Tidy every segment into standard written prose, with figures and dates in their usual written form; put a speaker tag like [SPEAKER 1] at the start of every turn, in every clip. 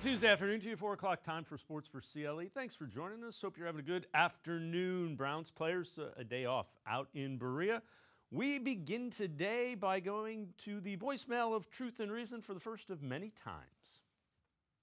[SPEAKER 1] Tuesday afternoon to you, 4 o'clock time for Sports4CLE. Thanks for joining us. Hope you're having a good afternoon. Browns players, a day off out in Berea. We begin today by going to the voicemail of Truth and Reason for the first of many times.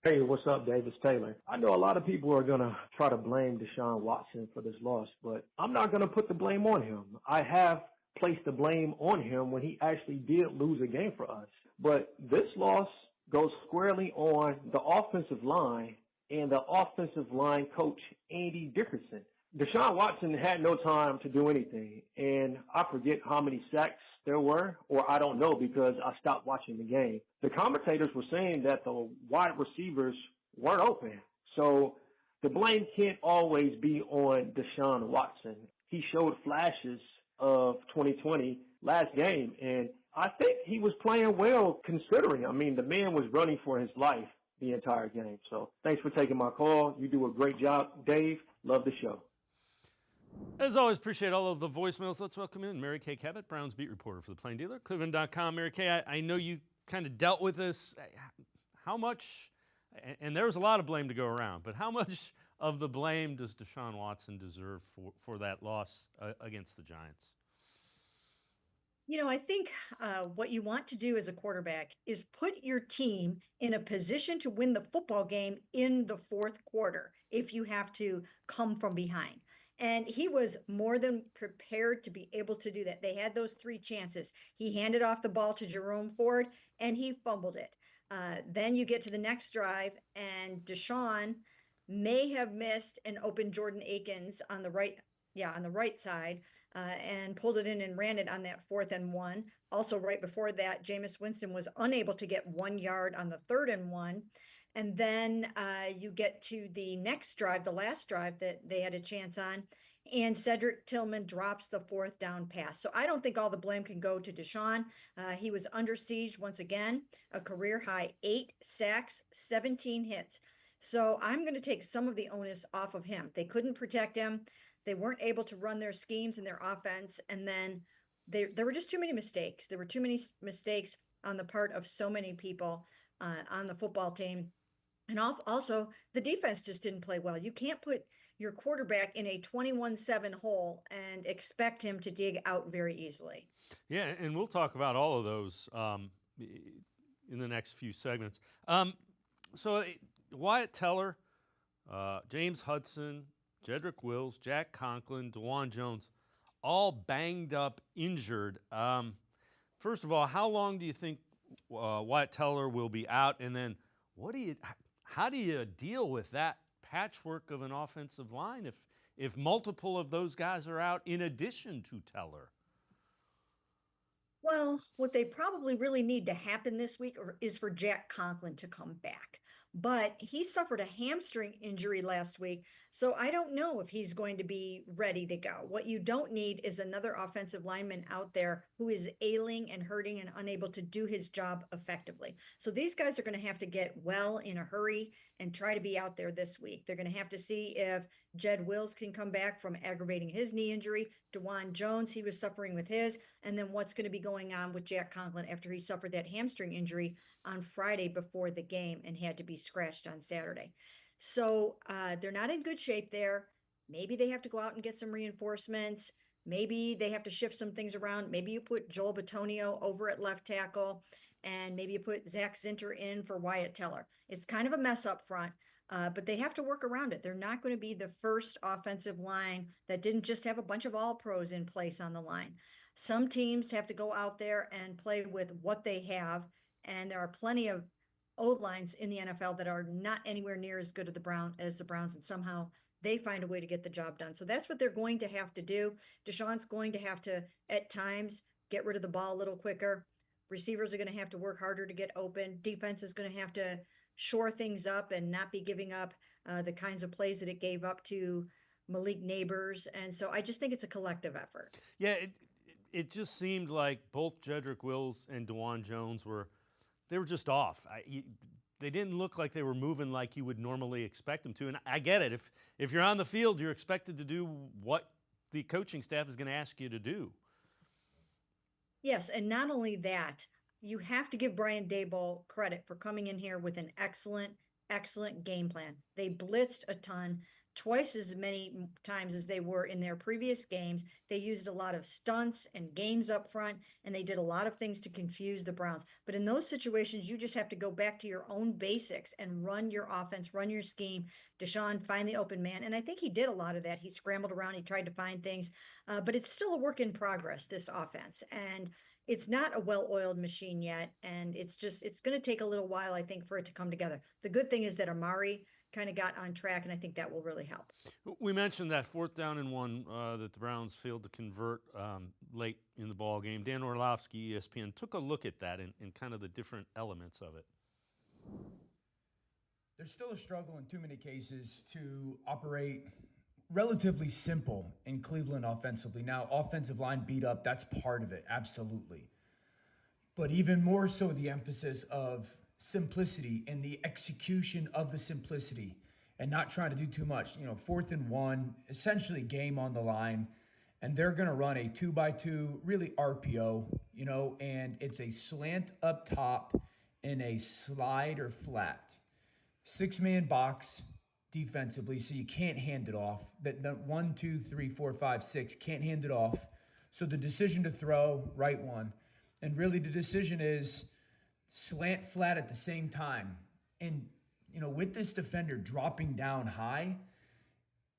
[SPEAKER 2] Hey, what's up, Davis Taylor? I know a lot of people are going to try to blame Deshaun Watson for this loss, but I'm not going to put the blame on him. I have placed the blame on him when he actually did lose a game for us. But this loss goes squarely on the offensive line and the offensive line coach, Andy Dickerson. Deshaun Watson had no time to do anything, and I forget how many sacks there were, or I don't know because I stopped watching the game. The commentators were saying that the wide receivers weren't open, so the blame can't always be on Deshaun Watson. He showed flashes of 2020 last game, and I think he was playing well considering. I mean, the man was running for his life the entire game. So thanks for taking my call. You do a great job, Dave. Love the show.
[SPEAKER 1] As always, appreciate all of the voicemails. Let's welcome in Mary Kay Cabot, Browns beat reporter for the Plain Dealer, cleveland.com. Mary Kay, I know you kind of dealt with this. How much, and there was a lot of blame to go around, but how much of the blame does Deshaun Watson deserve for that loss against the Giants?
[SPEAKER 3] You know, I think what you want to do as a quarterback is put your team in a position to win the football game in the fourth quarter if you have to come from behind. And he was more than prepared to be able to do that. They had those 3 chances. He handed off the ball to Jerome Ford, and he fumbled it. Then you get to the next drive, and Deshaun may have missed an open Jordan Akins on the right side, and pulled it in and ran it on that 4th and 1. Also, right before that, Jameis Winston was unable to get 1 yard on the 3rd and 1. And then you get to the next drive, the last drive that they had a chance on, and Cedric Tillman drops the 4th down pass. So I don't think all the blame can go to Deshaun. He was under siege once again, a career high 8 sacks, 17 hits. So I'm going to take some of the onus off of him. They couldn't protect him. They weren't able to run their schemes and their offense. And then there were just too many mistakes. There were too many mistakes on the part of so many people on the football team. And also, the defense just didn't play well. You can't put your quarterback in a 21-7 hole and expect him to dig out very easily.
[SPEAKER 1] Yeah, and we'll talk about all of those in the next few segments. So Wyatt Teller, James Hudson, Jedrick Wills, Jack Conklin, DeJuan Jones, all banged up, injured. First of all, how long do you think Wyatt Teller will be out? And then how do you deal with that patchwork of an offensive line if multiple of those guys are out in addition to Teller?
[SPEAKER 3] Well, what they probably really need to happen this week is for Jack Conklin to come back. But he suffered a hamstring injury last week, so I don't know if he's going to be ready to go. What you don't need is another offensive lineman out there who is ailing and hurting and unable to do his job effectively. So these guys are going to have to get well in a hurry and try to be out there this week. They're going to have to see if Jed Wills can come back from aggravating his knee injury. DeJuan Jones, he was suffering with his, and then what's going to be going on with Jack Conklin after he suffered that hamstring injury on Friday before the game and had to be scratched on Saturday. So they're not in good shape there. Maybe they have to go out and get some reinforcements. Maybe they have to shift some things around. Maybe you put Joel Bitonio over at left tackle, and maybe you put Zach Zinter in for Wyatt Teller. It's kind of a mess up front, but they have to work around it. They're not going to be the first offensive line that didn't just have a bunch of all-pros in place on the line. Some teams have to go out there and play with what they have, and there are plenty of O-lines in the NFL that are not anywhere near as good as the Browns, and somehow they find a way to get the job done. So that's what they're going to have to do. Deshaun's going to have to, at times, get rid of the ball a little quicker. Receivers are going to have to work harder to get open. Defense is going to have to shore things up and not be giving up the kinds of plays that it gave up to Malik Neighbors. And so I just think it's a collective effort.
[SPEAKER 1] Yeah, it just seemed like both Jedrick Wills and DeJuan Jones were just off. They didn't look like they were moving like you would normally expect them to. And I get it. If you're on the field, you're expected to do what the coaching staff is going to ask you to do.
[SPEAKER 3] Yes, and not only that, you have to give Brian Daboll credit for coming in here with an excellent excellent game plan. They blitzed a ton, twice as many times as they were in their previous games. They used a lot of stunts and games up front, and they did a lot of things to confuse the Browns. But in those situations, you just have to go back to your own basics and run your offense, run your scheme. Deshaun, find the open man. And I think he did a lot of that. He scrambled around, he tried to find things, but it's still a work in progress, this offense. And it's not a well-oiled machine yet, and it's going to take a little while, I think, for it to come together. The good thing is that Amari kind of got on track, and I think that will really help.
[SPEAKER 1] We mentioned that 4th down and 1 that the Browns failed to convert late in the ball game. Dan Orlovsky, ESPN, took a look at that and kind of the different elements of it.
[SPEAKER 4] There's still a struggle in too many cases to operate relatively simple in Cleveland offensively. Now, offensive line beat up, that's part of it, absolutely. But even more so, the emphasis of simplicity and the execution of the simplicity and not trying to do too much. 4th and 1, essentially game on the line, and they're going to run a 2x2, really RPO, and it's a slant up top and a slide or flat. 6-man box defensively, so you can't hand it off. That 1, 2, 3, 4, 5, 6 can't hand it off. So the decision to throw, right one. And really the decision is slant flat at the same time. And, with this defender dropping down high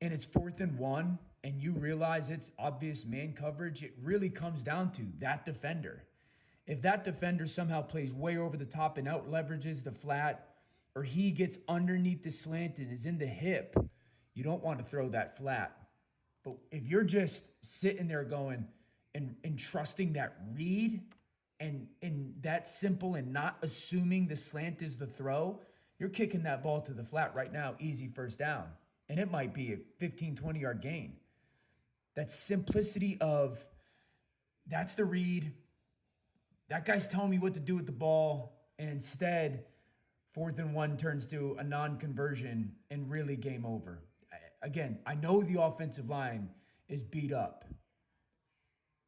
[SPEAKER 4] and it's 4th and 1 and you realize it's obvious man coverage, it really comes down to that defender. If that defender somehow plays way over the top and out leverages the flat, or he gets underneath the slant and is in the hip, you don't want to throw that flat. But if you're just sitting there going and trusting that read and that simple and not assuming the slant is the throw, you're kicking that ball to the flat right now, easy 1st down. And it might be a 15, 20-yard gain. That simplicity of, that's the read. That guy's telling me what to do with the ball. And instead, 4th and 1 turns to a non-conversion and really game over. Again, I know the offensive line is beat up,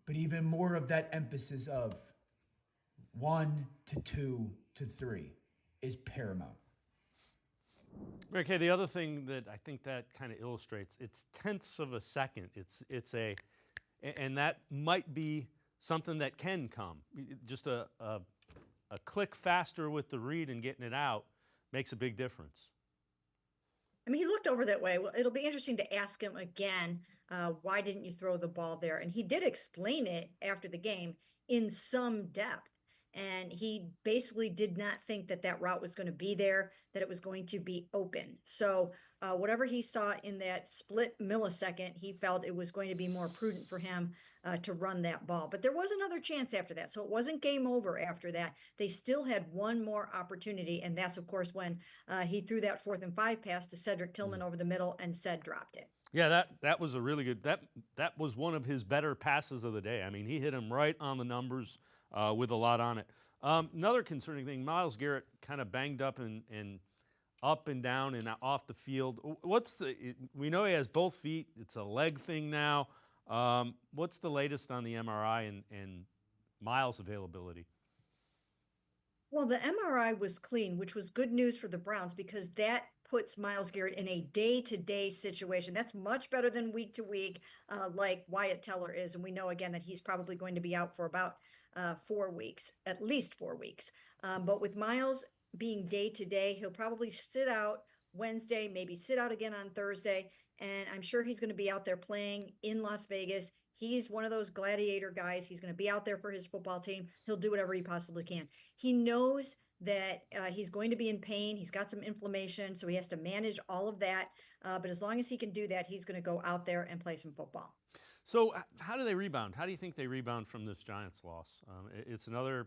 [SPEAKER 4] but even more of that emphasis of 1 to 2 to 3 is paramount.
[SPEAKER 1] Okay, the other thing that I think that kind of illustrates, it's tenths of a second. And that might be something that can come. Just a click faster with the read and getting it out makes a big difference.
[SPEAKER 3] I mean, he looked over that way. Well, it'll be interesting to ask him again, why didn't you throw the ball there? And he did explain it after the game in some depth. And he basically did not think that route was going to be there, that it was going to be open. So whatever he saw in that split millisecond, he felt it was going to be more prudent for him to run that ball. But there was another chance after that. So it wasn't game over after that. They still had one more opportunity. And that's, of course, when he threw that 4th and 5 pass to Cedric Tillman over the middle and said dropped it.
[SPEAKER 1] Yeah, that was a really good, that was one of his better passes of the day. I mean, he hit him right on the numbers with a lot on it. Another concerning thing, Myles Garrett kind of banged up and up and down and off the field. We know he has both feet. It's a leg thing now. What's the latest on the MRI and Myles' availability?
[SPEAKER 3] Well, the MRI was clean, which was good news for the Browns because that puts Myles Garrett in a day-to-day situation. That's much better than week to week, like Wyatt Teller is. And we know, again, that he's probably going to be out for about 4 weeks, at least 4 weeks. But with Myles being day-to-day, he'll probably sit out Wednesday, maybe sit out again on Thursday. And I'm sure he's going to be out there playing in Las Vegas. He's one of those gladiator guys. He's going to be out there for his football team. He'll do whatever he possibly can. He knows that he's going to be in pain. He's got some inflammation, so he has to manage all of that. But as long as he can do that, he's going to go out there and play some football.
[SPEAKER 1] So how do they rebound? How do you think they rebound from this Giants loss? It's another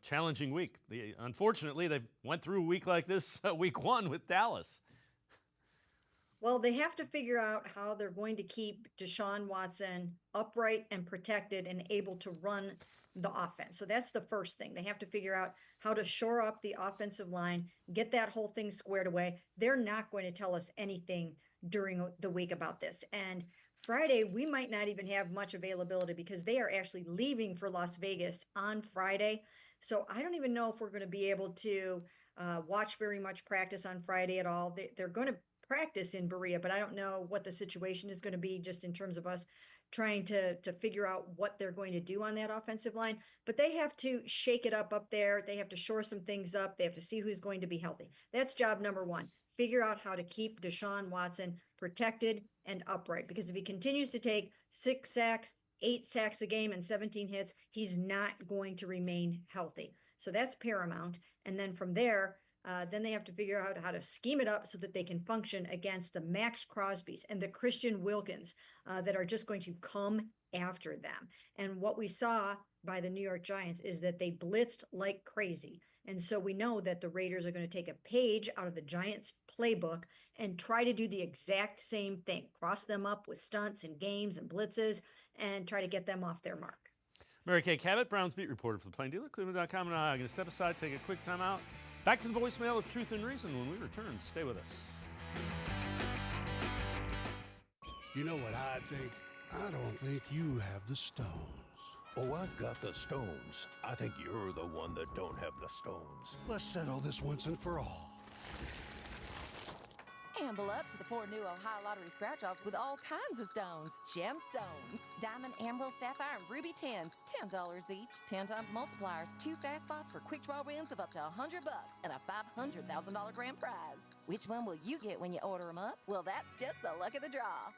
[SPEAKER 1] challenging week. Unfortunately, they went through a week like this week 1 with Dallas.
[SPEAKER 3] Well, they have to figure out how they're going to keep Deshaun Watson upright and protected and able to run the offense. So that's the first thing. They have to figure out how to shore up the offensive line, get that whole thing squared away. They're not going to tell us anything during the week about this. And Friday, we might not even have much availability because they are actually leaving for Las Vegas on Friday. So I don't even know if we're going to be able to watch very much practice on Friday at all. They're going to practice in Berea, but I don't know what the situation is going to be just in terms of us trying to figure out what they're going to do on that offensive line. But they have to shake it up there. They have to shore some things up. They have to see who's going to be healthy. That's job number one. Figure out how to keep Deshaun Watson protected and upright, because if he continues to take 6 sacks, 8 sacks a game and 17 hits, he's not going to remain healthy. So that's paramount. And then from there, then they have to figure out how to scheme it up so that they can function against the Max Crosbys and the Christian Wilkins that are just going to come after them. And what we saw by the New York Giants is that they blitzed like crazy. And so we know that the Raiders are going to take a page out of the Giants playbook and try to do the exact same thing, cross them up with stunts and games and blitzes and try to get them off their mark.
[SPEAKER 1] Mary Kay Cabot, Browns beat reporter for the Plain Dealer, cleveland.com, and I'm going to step aside, take a quick time out. Back to the voicemail of Truth and Reason when we return. Stay with us.
[SPEAKER 5] You know what I think? I don't think you have the stones.
[SPEAKER 6] Oh, I've got the stones. I think you're the one that don't have the stones.
[SPEAKER 5] Let's settle this once and for all.
[SPEAKER 7] Amble up to the 4 new Ohio Lottery scratch-offs with all kinds of stones. Gemstones. Diamond, emerald, sapphire, and ruby 10s. $10 each. 10 times multipliers. 2 fast spots for quick draw wins of up to $100 and a $500,000 grand prize. Which one will you get when you order them up? Well, that's just the luck of the draw.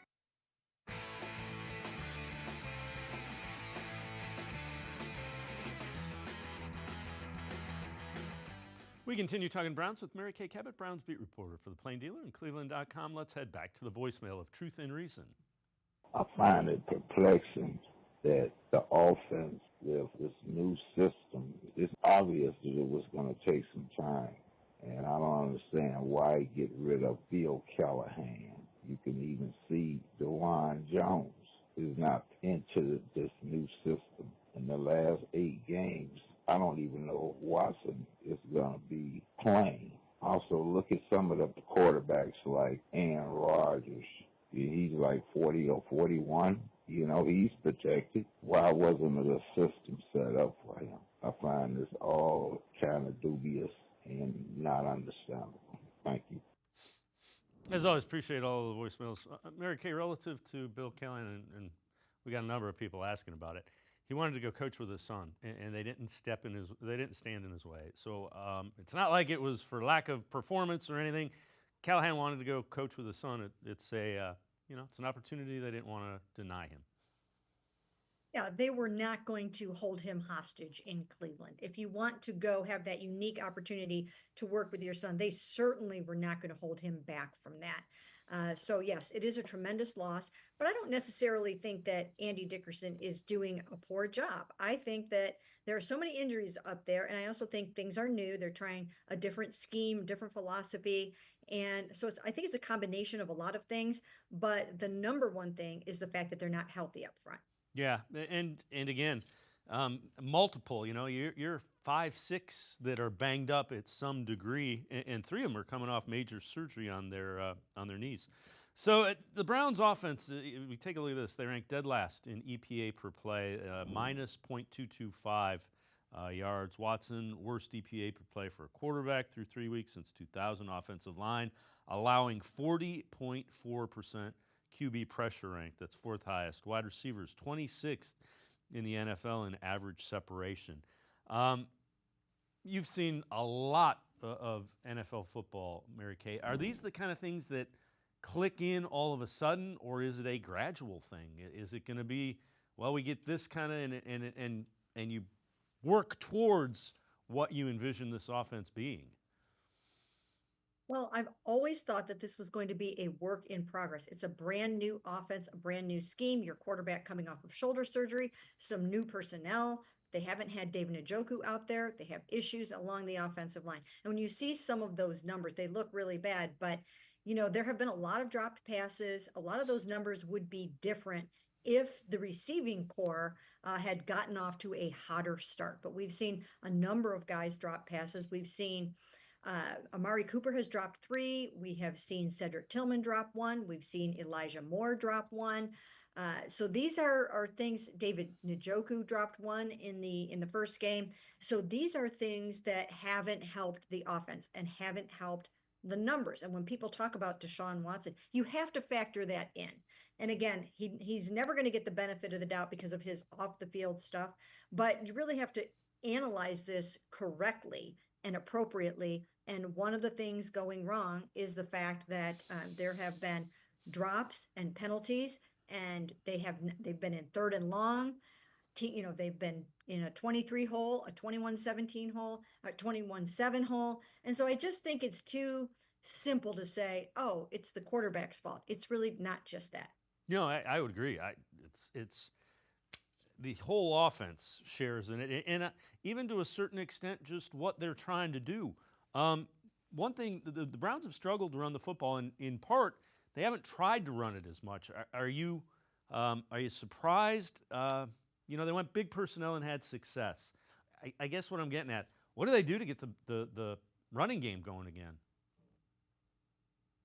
[SPEAKER 1] We continue talking Browns with Mary Kay Cabot, Browns beat reporter for the Plain Dealer and cleveland.com. Let's head back to the voicemail of Truth and Reason.
[SPEAKER 8] I find it perplexing that the offense with this new system, it's obvious that it was going to take some time. And I don't understand why get rid of Bill Callahan. You can even see DeJuan Jones is not into this new system. In the last 8 games, I don't even know if Watson is going to be playing. Also, look at some of the quarterbacks like Aaron Rodgers. He's like 40 or 41. You know, he's protected. Why wasn't the system set up for him? I find this all kind of dubious and not understandable. Thank you.
[SPEAKER 1] As always, appreciate all the voicemails. Mary Kay, relative to Bill Callahan, and we got a number of people asking about it. He wanted to go coach with his son, and they didn't stand in his way. So it's not like it was for lack of performance or anything. Callahan wanted to go coach with his son. It's an opportunity they didn't want to deny him.
[SPEAKER 3] Yeah, they were not going to hold him hostage in Cleveland. If you want to go have that unique opportunity to work with your son, they certainly were not going to hold him back from that. So yes, it is a tremendous loss, but I don't necessarily think that Andy Dickerson is doing a poor job. I think that there are so many injuries up there, and I also think things are new. They're trying a different scheme, different philosophy, and so I think it's a combination of a lot of things, but the number one thing is the fact that they're not healthy up front.
[SPEAKER 1] Yeah, and again, multiple. You know, you're 5, 6 that are banged up at some degree, and 3 of them are coming off major surgery on their knees. So the Browns' offense, we take a look at this. They rank dead last in EPA per play, minus .225 yards. Watson, worst EPA per play for a quarterback through 3 weeks since 2000. Offensive line allowing 40.4% QB pressure rank. That's 4th highest. Wide receivers, 26th in the NFL in average separation. You've seen a lot of NFL football, Mary Kay. Are these the kind of things that click in all of a sudden, or is it a gradual thing? Is it going to be, well, we get this kind of, and you work towards what you envision this offense being?
[SPEAKER 3] Well, I've always thought that this was going to be a work in progress. It's a brand new offense, a brand new scheme. Your quarterback coming off of shoulder surgery, some new personnel. They haven't had David Njoku out there. They have issues along the offensive line. And when you see some of those numbers, they look really bad. But, you know, there have been a lot of dropped passes. A lot of those numbers would be different if the receiving core had gotten off to a hotter start. But we've seen a number of guys drop passes. We've seen Amari Cooper has dropped 3. We have seen Cedric Tillman drop 1. We've seen Elijah Moore drop 1. So these are things. David Njoku dropped one in the first game. So these are things that haven't helped the offense and haven't helped the numbers. And when people talk about Deshaun Watson, you have to factor that in. And again, he's never going to get the benefit of the doubt because of his off the field stuff, but you really have to analyze this correctly and appropriately. And one of the things going wrong is the fact that there have been drops and penalties, and they've been in 3rd and long. They've been in a 23 hole, a 21-17 hole, a 21-7 hole. And so I just think it's too simple to say, oh, it's the quarterback's fault. It's really not just that.
[SPEAKER 1] I would agree. It's the whole offense shares in it, and even to a certain extent, just what they're trying to do. One thing, the Browns have struggled to run the football, and in part, they haven't tried to run it as much. Are you surprised? They went big personnel and had success. I guess what I'm getting at, what do they do to get the running game going again?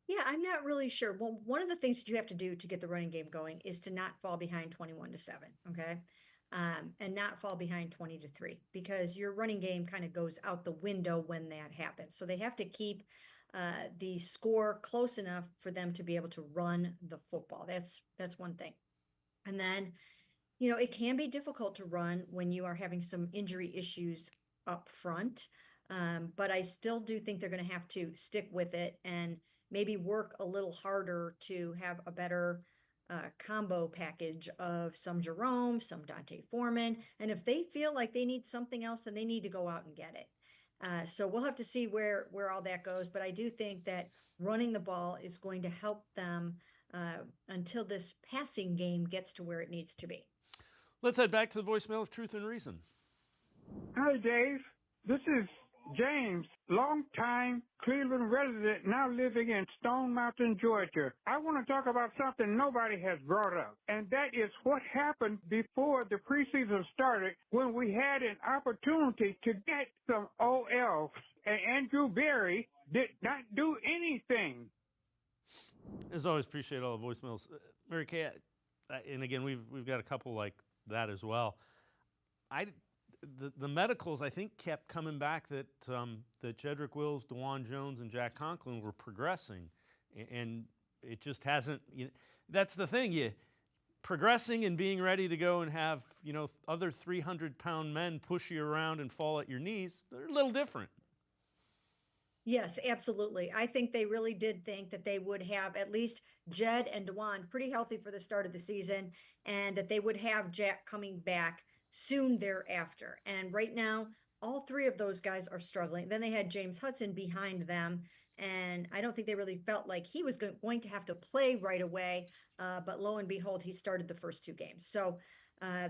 [SPEAKER 3] Yeah, I'm not really sure. Well, one of the things that you have to do to get the running game going is to not fall behind 21-7, okay? And not fall behind 20-3, because your running game kind of goes out the window when that happens. So they have to keep the score close enough for them to be able to run the football. That's one thing. And then, it can be difficult to run when you are having some injury issues up front. But I still do think they're going to have to stick with it and maybe work a little harder to have a better combo package of some Jerome, some Dante Foreman. And if they feel like they need something else, then they need to go out and get it. So we'll have to see where all that goes. But I do think that running the ball is going to help them until this passing game gets to where it needs to be.
[SPEAKER 1] Let's head back to the voicemail of Truth and Reason.
[SPEAKER 9] Hi, Dave. This is James, longtime Cleveland resident, now living in Stone Mountain, Georgia. I want to talk about something nobody has brought up, and that is what happened before the preseason started when we had an opportunity to get some OL, and Andrew Berry did not do anything.
[SPEAKER 1] As always, appreciate all the voicemails. Mary Kay, and again, we've got a couple like that as well. The medicals, I think, kept coming back that Jedrick Wills, DeJuan Jones, and Jack Conklin were progressing, and it just hasn't. That's the thing. Progressing and being ready to go and have other 300-pound men push you around and fall at your knees. They're a little different.
[SPEAKER 3] Yes, absolutely. I think they really did think that they would have at least Jed and DeJuan pretty healthy for the start of the season, and that they would have Jack coming back soon thereafter. And right now, all 3 of those guys are struggling. Then they had James Hudson behind them, and I don't think they really felt like he was going to have to play right away. But lo and behold, he started the first 2 games. So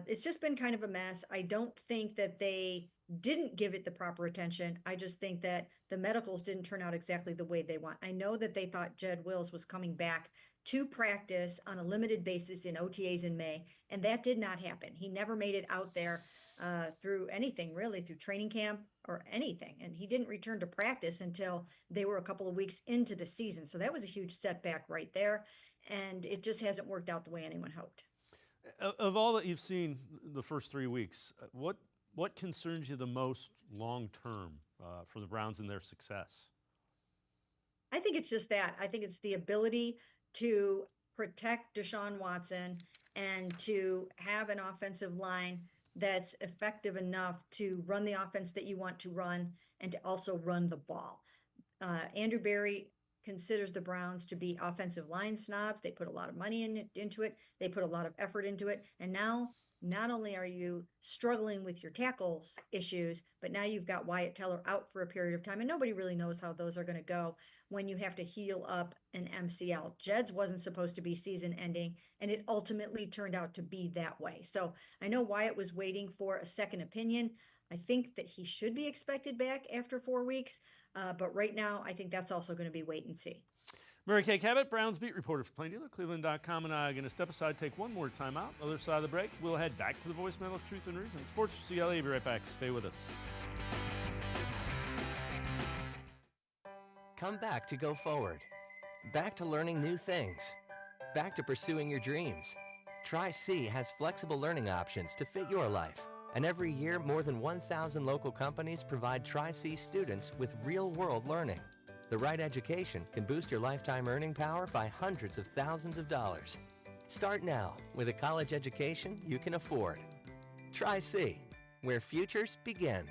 [SPEAKER 3] it's just been kind of a mess. I don't think that they didn't give it the proper attention. I just think that the medicals didn't turn out exactly the way they want. I know that they thought Jed Wills was coming back to practice on a limited basis in OTAs in May, and that did not happen. He never made it out there through anything, really, through training camp or anything. And he didn't return to practice until they were a couple of weeks into the season. So that was a huge setback right there. And it just hasn't worked out the way anyone hoped.
[SPEAKER 1] Of all that you've seen the first 3 weeks, what concerns you the most long-term for the Browns and their success?
[SPEAKER 3] I think it's just that. I think it's the ability to protect Deshaun Watson and to have an offensive line that's effective enough to run the offense that you want to run and to also run the ball. Andrew Berry considers the Browns to be offensive line snobs. They put a lot of money into it. They put a lot of effort into it. And now, not only are you struggling with your tackles issues, but now you've got Wyatt Teller out for a period of time, and nobody really knows how those are going to go when you have to heal up an MCL. Jed's wasn't supposed to be season ending, and it ultimately turned out to be that way. So I know Wyatt was waiting for a second opinion. I think that he should be expected back after 4 weeks, but right now I think that's also going to be wait and see.
[SPEAKER 1] Mary Kay Cabot, Browns beat reporter for Plain Dealer, cleveland.com, and I are going to step aside, take one more time out. Other side of the break, we'll head back to the voicemail of Truth and Reason. Sports4CLE, be right back. Stay with us.
[SPEAKER 10] Come back to go forward. Back to learning new things. Back to pursuing your dreams. Tri-C has flexible learning options to fit your life. And every year, more than 1,000 local companies provide Tri-C students with real-world learning. The right education can boost your lifetime earning power by hundreds of thousands of dollars. Start now with a college education you can afford. Tri-C, where futures begin.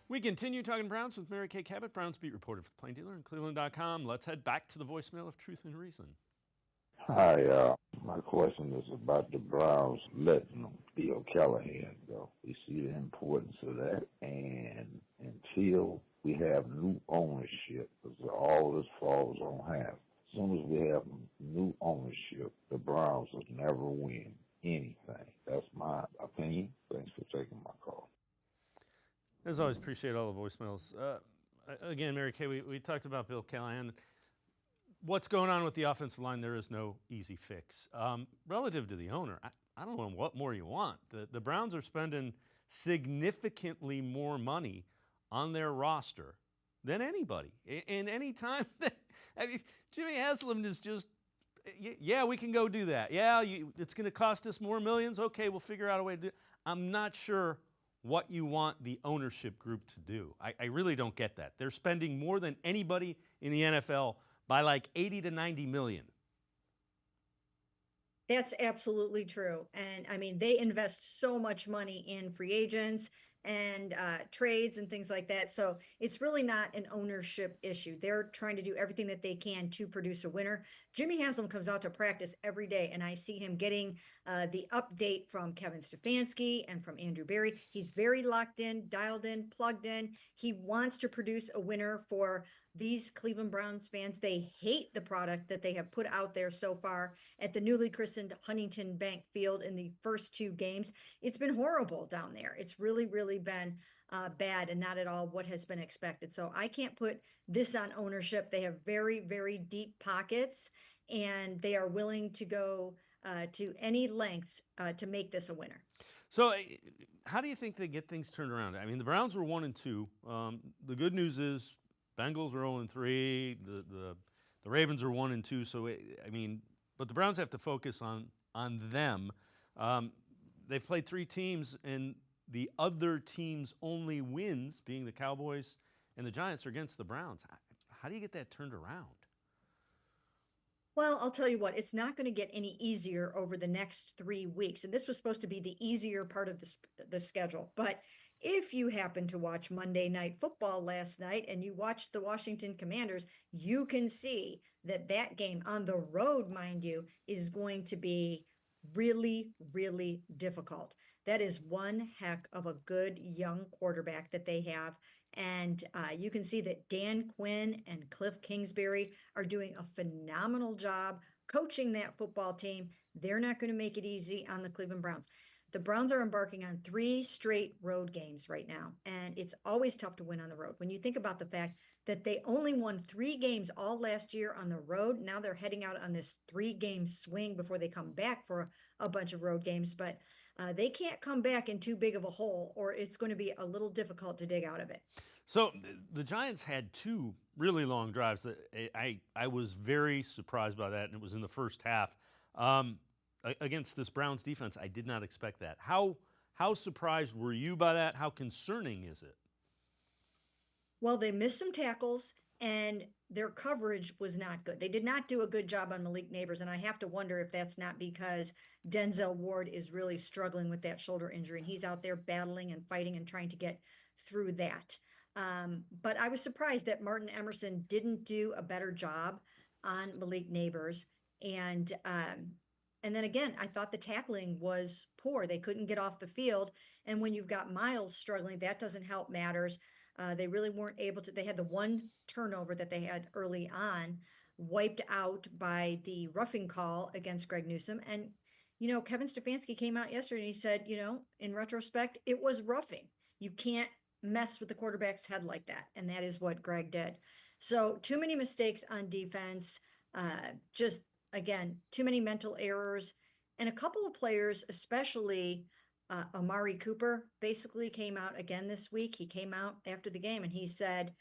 [SPEAKER 1] We continue talking Browns with Mary Kay Cabot, Browns beat reporter for the Plain Dealer and cleveland.com. Let's head back to the voicemail of Truth and Reason.
[SPEAKER 8] Hi, my question is about the Browns letting Bill Callahan go. We see the importance of that, and until we have new ownership, because all this falls on half. As soon as we have new ownership, the Browns will never win anything. That's my opinion. Thanks for taking my call.
[SPEAKER 1] As always, appreciate all the voicemails. Again, Mary Kay, we talked about Bill Callahan. What's going on with the offensive line, there is no easy fix. Relative to the owner, I don't know what more you want. The Browns are spending significantly more money on their roster than anybody. And any time that, I mean, Jimmy Haslam is just, yeah, we can go do that. Yeah, it's going to cost us more millions. Okay, we'll figure out a way to do it. I'm not sure what you want the ownership group to do. I really don't get that. They're spending more than anybody in the NFL by like 80 to 90 million.
[SPEAKER 3] That's absolutely true. And I mean, they invest so much money in free agents and trades and things like that. So it's really not an ownership issue. They're trying to do everything that they can to produce a winner. Jimmy Haslam comes out to practice every day, and I see him getting the update from Kevin Stefanski and from Andrew Berry. He's very locked in, dialed in, plugged in. He wants to produce a winner for these Cleveland Browns fans. They hate the product that they have put out there so far at the newly christened Huntington Bank Field in the first two games. It's been horrible down there. It's really, really been bad and not at all what has been expected. So I can't put this on ownership. They have very, very deep pockets, and they are willing to go to any lengths to make this a winner.
[SPEAKER 1] So how do you think they get things turned around? I mean, the Browns were 1-2. The good news is Bengals are 0-3. The Ravens are 1-2. So I mean, but the Browns have to focus on them. They've played three teams, and the other team's only wins, being the Cowboys and the Giants, are against the Browns. How do you get that turned around?
[SPEAKER 3] Well, I'll tell you what, it's not going to get any easier over the next 3 weeks. And this was supposed to be the easier part of the schedule. But if you happen to watch Monday Night Football last night and you watched the Washington Commanders, you can see that that game on the road, mind you, is going to be really, really difficult. That is one heck of a good young quarterback that they have. And you can see that Dan Quinn and Cliff Kingsbury are doing a phenomenal job coaching that football team. They're not going to make it easy on the Cleveland Browns. The Browns are embarking on 3 straight road games right now, and it's always tough to win on the road. When you think about the fact that they only won 3 games all last year on the road, now they're heading out on this 3-game swing before they come back for a bunch of road games. But they can't come back in too big of a hole, or it's going to be a little difficult to dig out of it.
[SPEAKER 1] So the Giants had 2 really long drives. I was very surprised by that, and it was in the first half. Against this Browns defense, I did not expect that. How surprised were you by that? How concerning is it?
[SPEAKER 3] Well, they missed some tackles, and their coverage was not good. They did not do a good job on Malik Neighbors, and I have to wonder if that's not because Denzel Ward is really struggling with that shoulder injury, and he's out there battling and fighting and trying to get through that. But I was surprised that Martin Emerson didn't do a better job on Malik Neighbors. And then again, I thought the tackling was poor. They couldn't get off the field. And when you've got Miles struggling, that doesn't help matters. They really weren't able to. They had the one turnover that they had early on wiped out by the roughing call against Greg Newsome. And, Kevin Stefanski came out yesterday and he said, in retrospect, it was roughing. You can't mess with the quarterback's head like that. And that is what Greg did. So too many mistakes on defense. Again, too many mental errors, and a couple of players, especially Amari Cooper basically came out again this week. He came out after the game and he said,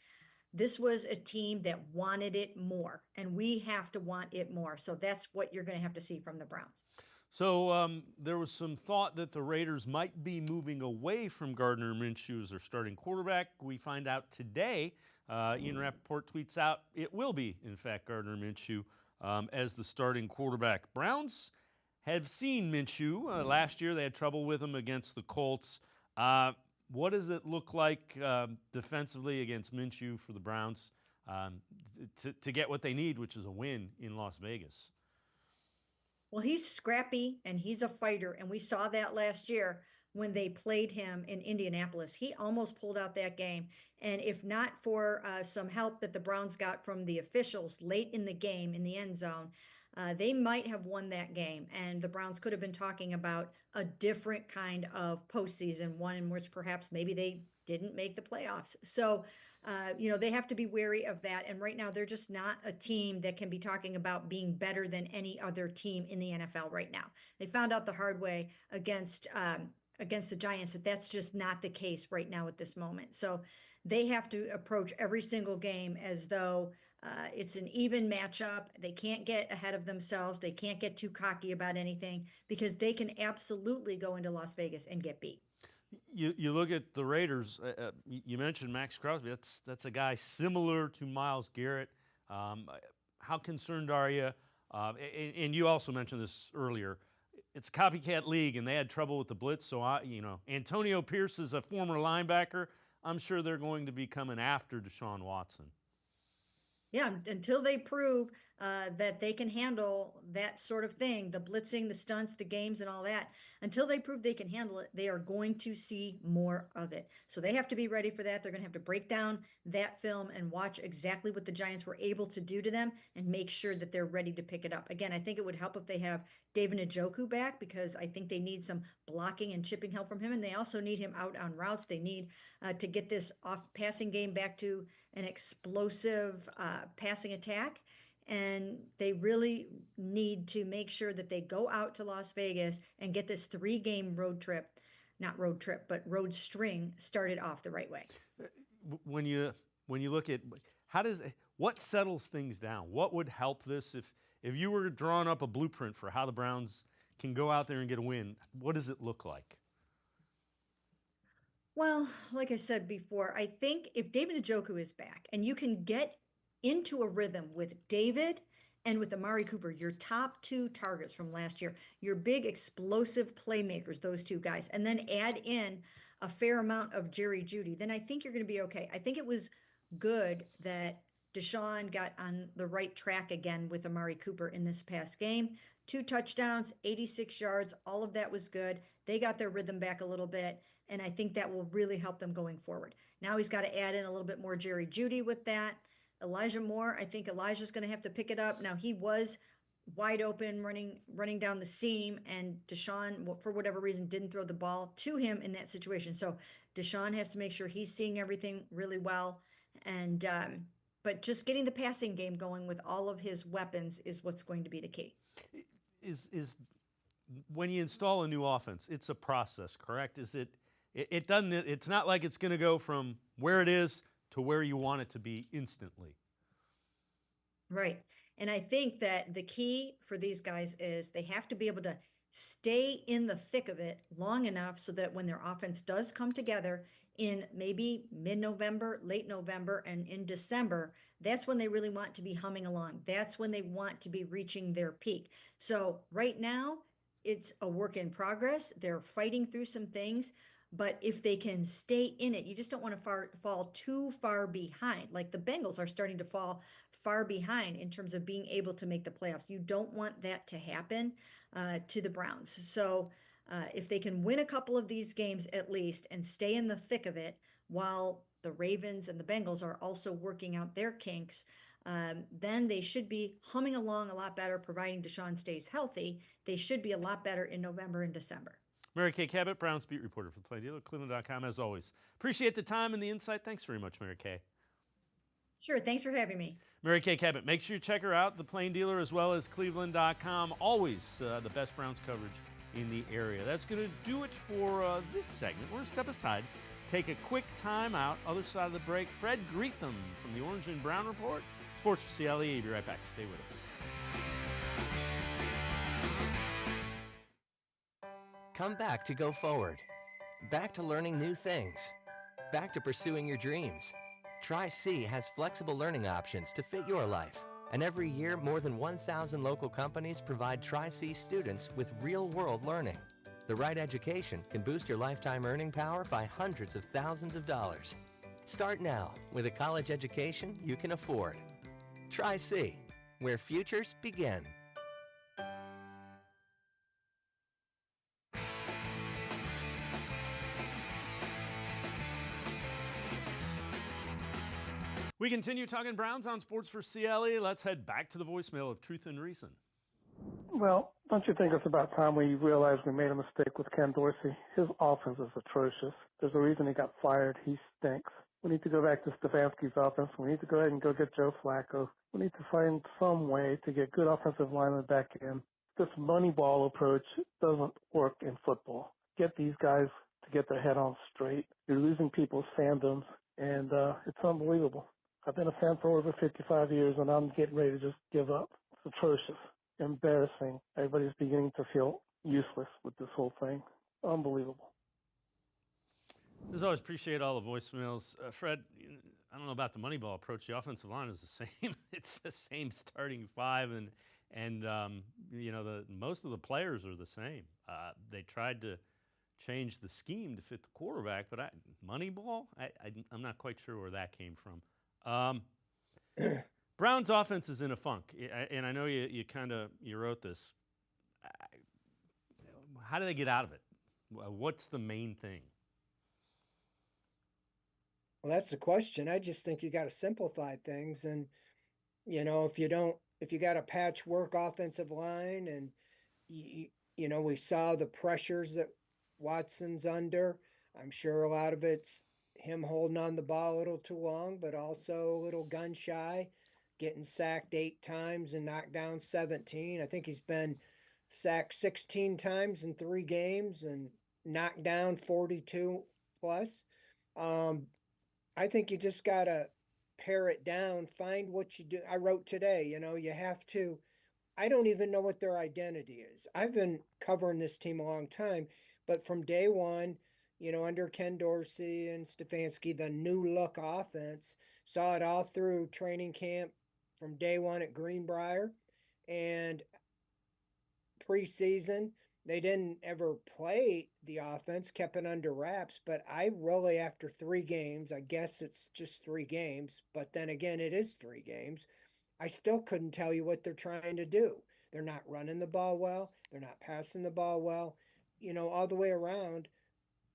[SPEAKER 3] this was a team that wanted it more, and we have to want it more. So that's what you're going to have to see from the Browns.
[SPEAKER 1] So there was some thought that the Raiders might be moving away from Gardner Minshew as their starting quarterback. We find out today, Ian Rappaport tweets out, it will be, in fact, Gardner Minshew as the starting quarterback. Browns have seen Minshew. Last year they had trouble with him against the Colts. What does it look like defensively against Minshew for the Browns to get what they need, which is a win in Las Vegas?
[SPEAKER 3] Well, he's scrappy and he's a fighter, and we saw that last year when they played him in Indianapolis. He almost pulled out that game, and if not for some help that the Browns got from the officials late in the game in the end zone, they might have won that game, and the Browns could have been talking about a different kind of postseason, one in which perhaps maybe they didn't make the playoffs. So, they have to be wary of that. And right now, they're just not a team that can be talking about being better than any other team in the NFL right now. They found out the hard way against the Giants that that's just not the case right now at this moment. So they have to approach every single game as though it's an even matchup. They can't get ahead of themselves. They can't get too cocky about anything because they can absolutely go into Las Vegas and get beat.
[SPEAKER 1] You look at the Raiders. You mentioned Max Crosby. That's a guy similar to Myles Garrett. How concerned are you? And you also mentioned this earlier. It's a copycat league, and they had trouble with the blitz. So Antonio Pierce is a former linebacker. I'm sure they're going to be coming after Deshaun Watson.
[SPEAKER 3] Yeah, until they prove that they can handle that sort of thing, the blitzing, the stunts, the games, and all that, until they prove they can handle it, they are going to see more of it. So they have to be ready for that. They're going to have to break down that film and watch exactly what the Giants were able to do to them and make sure that they're ready to pick it up. Again, I think it would help if they have David Njoku back because I think they need some blocking and chipping help from him, and they also need him out on routes. They need to get this off passing game back to an explosive passing attack. And they really need to make sure that they go out to Las Vegas and get this 3-game road string started off the right way.
[SPEAKER 1] When you look at what settles things down, what would help this if you were drawing up a blueprint for how the Browns can go out there and get a win, what does it look like?
[SPEAKER 3] Well, like I said before, I think if David Njoku is back and you can get into a rhythm with David and with Amari Cooper, your top 2 targets from last year, your big explosive playmakers, those 2 guys, and then add in a fair amount of Jerry Jeudy, then I think you're going to be okay. I think it was good that Deshaun got on the right track again with Amari Cooper in this past game. 2 touchdowns, 86 yards, all of that was good. They got their rhythm back a little bit, and I think that will really help them going forward. Now he's got to add in a little bit more Jerry Jeudy with that. Elijah Moore, I think Elijah's going to have to pick it up. Now he was wide open running down the seam, and Deshaun, for whatever reason, didn't throw the ball to him in that situation. So Deshaun has to make sure he's seeing everything really well. And but just getting the passing game going with all of his weapons is what's going to be the key.
[SPEAKER 1] Is when you install a new offense, it's a process, correct? It doesn't. It's not like it's going to go from where it is to where you want it to be instantly.
[SPEAKER 3] Right. And I think that the key for these guys is they have to be able to stay in the thick of it long enough so that when their offense does come together in maybe mid-November, late November, and in December, that's when they really want to be humming along. That's when they want to be reaching their peak. So right now, it's a work in progress. They're fighting through some things. But if they can stay in it, you just don't want to fall too far behind. Like the Bengals are starting to fall far behind in terms of being able to make the playoffs. You don't want that to happen to the Browns. So if they can win a couple of these games at least and stay in the thick of it while the Ravens and the Bengals are also working out their kinks, then they should be humming along a lot better, providing Deshaun stays healthy. They should be a lot better in November and December.
[SPEAKER 1] Mary Kay Cabot, Browns beat reporter for the Plain Dealer, cleveland.com, as always. Appreciate the time and the insight. Thanks very much, Mary Kay.
[SPEAKER 3] Sure, thanks for having me.
[SPEAKER 1] Mary Kay Cabot, make sure you check her out, the Plain Dealer, as well as cleveland.com. Always the best Browns coverage in the area. That's going to do it for this segment. We're going to step aside, take a quick time out. Other side of the break, Fred Greetham from the Orange and Brown Report. Sports for CLE. Be right back. Stay with us.
[SPEAKER 10] Come back to go forward. Back to learning new things. Back to pursuing your dreams. Tri-C has flexible learning options to fit your life. And every year, more than 1,000 local companies provide Tri-C students with real-world learning. The right education can boost your lifetime earning power by hundreds of thousands of dollars. Start now with a college education you can afford. Tri-C, where futures begin.
[SPEAKER 1] We continue talking Browns on Sports for CLE. Let's head back to the voicemail of Truth and Reason.
[SPEAKER 11] Well, don't you think it's about time we realize we made a mistake with Ken Dorsey? His offense is atrocious. There's a reason he got fired. He stinks. We need to go back to Stefanski's offense. We need to go ahead and go get Joe Flacco. We need to find some way to get good offensive linemen back in. This money ball approach doesn't work in football. Get these guys to get their head on straight. You're losing people's fandoms, and it's unbelievable. I've been a fan for over 55 years, and I'm getting ready to just give up. It's atrocious, embarrassing. Everybody's beginning to feel useless with this whole thing. Unbelievable.
[SPEAKER 1] As always, appreciate all the voicemails. Fred, I don't know about the Moneyball approach. The offensive line is the same. It's the same starting five, and most of the players are the same. They tried to change the scheme to fit the quarterback, but Moneyball, I'm not quite sure where that came from. Brown's offense is in a funk, and I know you wrote this. How do they get out of it? What's the main thing?
[SPEAKER 12] Well, that's the question. I just think you got to simplify things, and if you got a patchwork offensive line, and we saw the pressures that Watson's under. I'm sure a lot of it's him holding on the ball a little too long, but also a little gun shy, getting sacked 8 times and knocked down 17. I think he's been sacked 16 times in 3 games and knocked down 42 plus. I think you just got to pare it down, find what you do. I wrote today, you have to, I don't even know what their identity is. I've been covering this team a long time, but from day one, under Ken Dorsey and Stefanski, the new look offense, saw it all through training camp from day one at Greenbrier and preseason. They didn't ever play the offense, kept it under wraps, but I really, after 3 games, I guess it's just 3 games, but then again, it is 3 games. I still couldn't tell you what they're trying to do. They're not running the ball well. They're not passing the ball well. All the way around,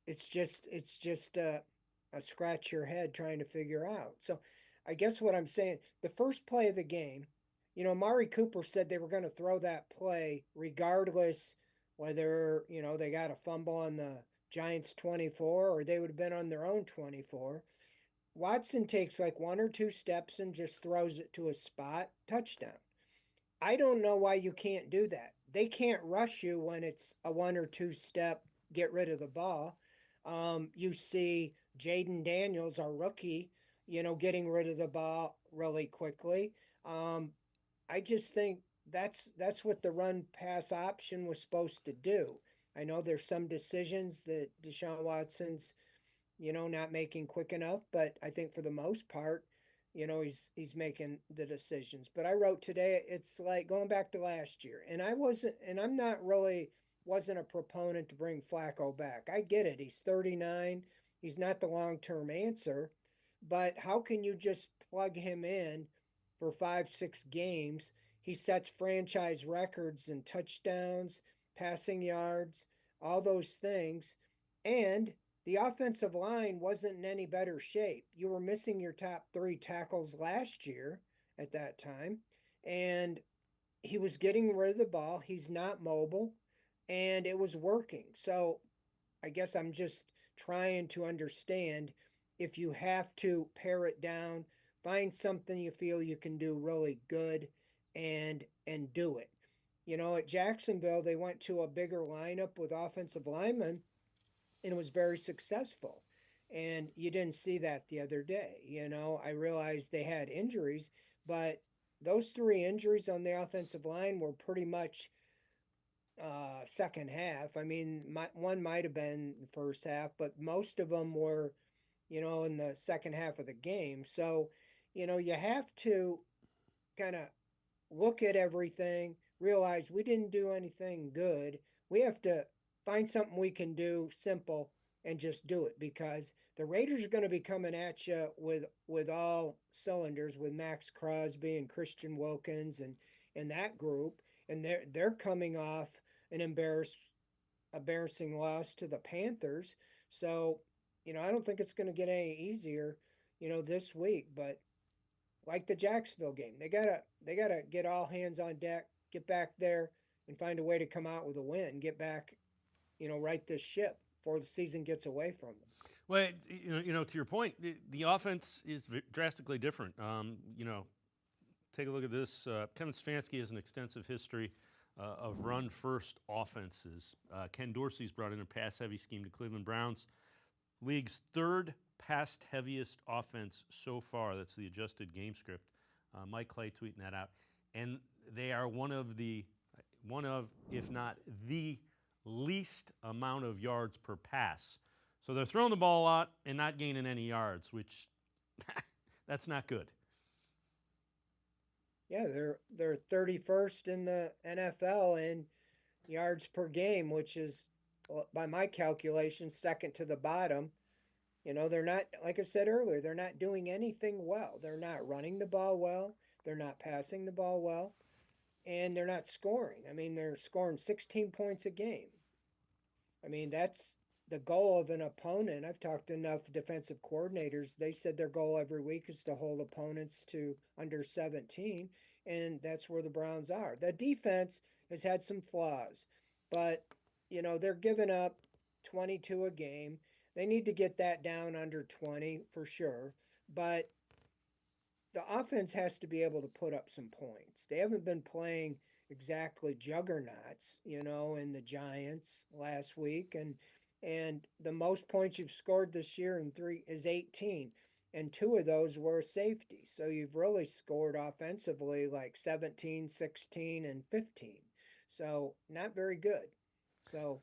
[SPEAKER 12] it's just a scratch your head trying to figure out. So I guess what I'm saying, the first play of the game, Amari Cooper said they were going to throw that play regardless whether, they got a fumble on the Giants 24 or they would have been on their own 24. Watson takes like 1 or 2 steps and just throws it to a spot, touchdown. I don't know why you can't do that. They can't rush you when it's a 1 or 2 step, get rid of the ball. You see Jaden Daniels, our rookie, getting rid of the ball really quickly. I just think that's what the run pass option was supposed to do. I know there's some decisions that Deshaun Watson's, not making quick enough, but I think for the most part, he's making the decisions. But I wrote today, it's like going back to last year, and I'm not really wasn't a proponent to bring Flacco back. I get it. He's 39. He's not the long-term answer, but how can you just plug him in for 5-6 games? He sets franchise records in touchdowns, passing yards, all those things. And the offensive line wasn't in any better shape. You were missing your top 3 tackles last year at that time. And he was getting rid of the ball. He's not mobile. And it was working. So I guess I'm just trying to understand if you have to pare it down, find something you feel you can do really good and do it. At Jacksonville, they went to a bigger lineup with offensive linemen, and it was very successful. And you didn't see that the other day. I realized they had injuries, but those three injuries on the offensive line were pretty much second half. I mean, one might have been the first half, but most of them were, in the second half of the game. So, you have to kind of look at everything, realize we didn't do anything good. We have to find something we can do simple and just do it, because the Raiders are going to be coming at you with all cylinders, with Max Crosby and Christian Wilkins and that group, and they're coming off an embarrassing loss to the Panthers. So, I don't think it's going to get any easier, this week. But like the Jacksonville game, they gotta get all hands on deck, get back there, and find a way to come out with a win, get back, right this ship before the season gets away from them.
[SPEAKER 1] Well, to your point, the offense is drastically different. Take a look at this. Kevin Stefanski has an extensive history of run-first offenses. Ken Dorsey's brought in a pass-heavy scheme to Cleveland Browns, league's third pass-heaviest offense so far. That's the adjusted game script. Mike Clay tweeting that out, and they are one of, if not the least amount of yards per pass. So they're throwing the ball a lot and not gaining any yards, which that's not good.
[SPEAKER 12] Yeah, they're 31st in the NFL in yards per game, which is, by my calculation, second to the bottom. They're not, like I said earlier, they're not doing anything well. They're not running the ball well. They're not passing the ball well. And they're not scoring. I mean, they're scoring 16 points a game. I mean, that's the goal of an opponent. I've talked to enough defensive coordinators. They said their goal every week is to hold opponents to under 17, and that's where the Browns are. The defense has had some flaws, but, they're giving up 22 a game. They need to get that down under 20 for sure, but the offense has to be able to put up some points. They haven't been playing exactly juggernauts, in the Giants last week, and the most points you've scored this year in three is 18, and two of those were a safety. So you've really scored offensively like 17, 16, and 15. So not very good. So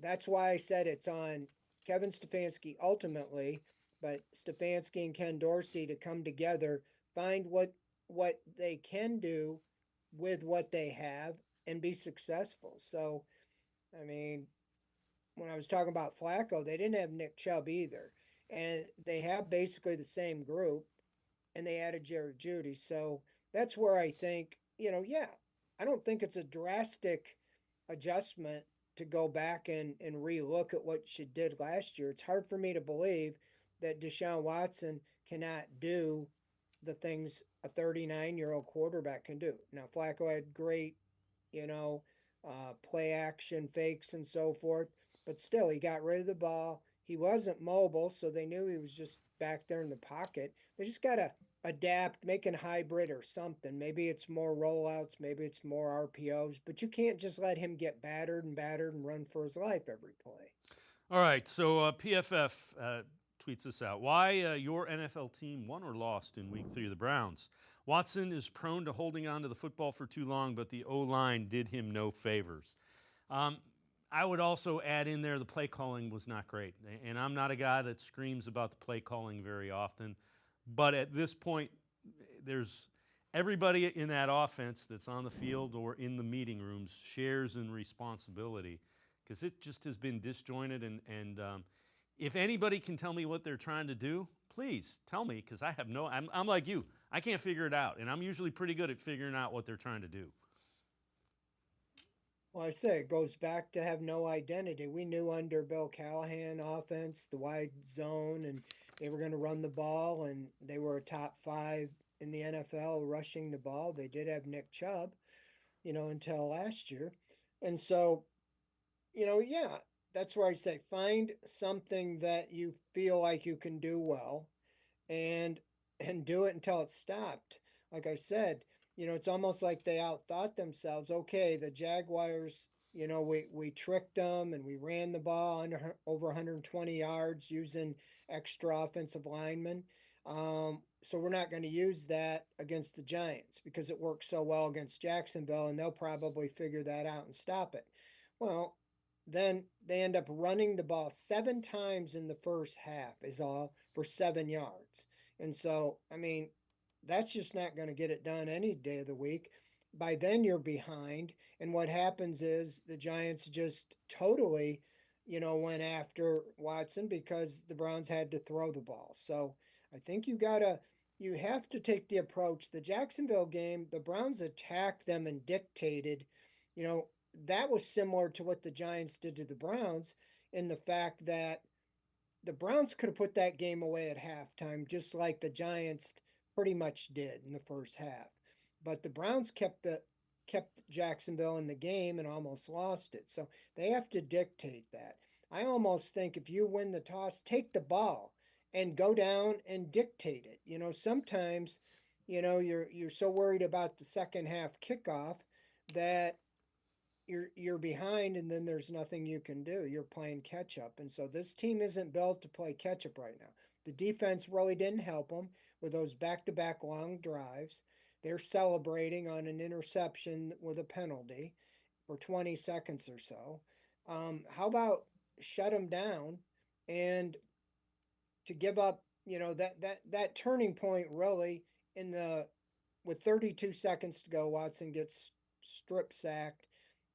[SPEAKER 12] that's why I said it's on Kevin Stefanski ultimately, but Stefanski and Ken Dorsey to come together, find what they can do with what they have and be successful. So, I mean, when I was talking about Flacco, they didn't have Nick Chubb either. And they have basically the same group, and they added Jared Judy. So that's where I think, I don't think it's a drastic adjustment to go back and relook at what she did last year. It's hard for me to believe that Deshaun Watson cannot do the things a 39-year-old quarterback can do. Now, Flacco had great, play action fakes and so forth, but still, he got rid of the ball. He wasn't mobile, so they knew he was just back there in the pocket. They just got to adapt, make a hybrid or something. Maybe it's more rollouts, maybe it's more RPOs, but you can't just let him get battered and run for his life every play.
[SPEAKER 1] All right, so PFF tweets this out. Why your NFL team won or lost in Week 3 of the Browns. Watson is prone to holding on to the football for too long, but the O-line did him no favors. I would also add in there the play calling was not great. And I'm not a guy that screams about the play calling very often. But at this point, there's everybody in that offense that's on the field or in the meeting rooms shares in responsibility because it just has been disjointed. And if anybody can tell me what they're trying to do, please tell me because I have I'm like you. I can't figure it out. And I'm usually pretty good at figuring out what they're trying to do.
[SPEAKER 12] Well, I say it goes back to have no identity. We knew under Bill Callahan offense, the wide zone, and they were going to run the ball, and they were a top 5 in the NFL rushing the ball. They did have Nick Chubb, until last year. And so, yeah, that's where I say find something that you feel like you can do well and do it until it's stopped. Like I said, it's almost like they outthought themselves. Okay, the Jaguars, we tricked them and we ran the ball under over 120 yards using extra offensive linemen. So we're not going to use that against the Giants because it works so well against Jacksonville, and they'll probably figure that out and stop it. Well, then they end up running the ball 7 times in the first half, is all, for 7 yards. And so, I mean, that's just not going to get it done any day of the week. By then, you're behind. And what happens is the Giants just totally, went after Watson because the Browns had to throw the ball. So I think you have to take the approach. The Jacksonville game, the Browns attacked them and dictated, you know, that was similar to what the Giants did to the Browns in the fact that the Browns could have put that game away at halftime, just like the Giants pretty much did in the first half. But the Browns kept Jacksonville in the game and almost lost it. So they have to dictate that. I almost think if you win the toss, take the ball and go down and dictate it. Sometimes, you're so worried about the second half kickoff that you're behind and then there's nothing you can do. You're playing catch up. And so this team isn't built to play catch up right now. The defense really didn't help them with those back-to-back long drives. They're celebrating on an interception with a penalty for 20 seconds or so. How about shut them down and to give up, that turning point really with 32 seconds to go, Watson gets strip sacked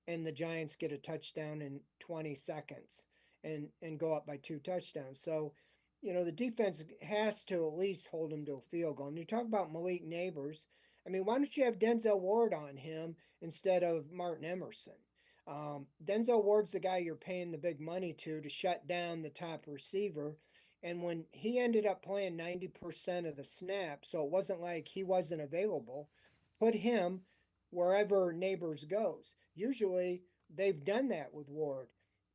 [SPEAKER 12] and the Giants get a touchdown in 20 seconds and go up by 2 touchdowns. So, the defense has to at least hold him to a field goal. And you talk about Malik Neighbors. I mean, why don't you have Denzel Ward on him instead of Martin Emerson? Denzel Ward's the guy you're paying the big money to shut down the top receiver. And when he ended up playing 90% of the snaps, so it wasn't like he wasn't available, put him wherever Neighbors goes. Usually they've done that with Ward.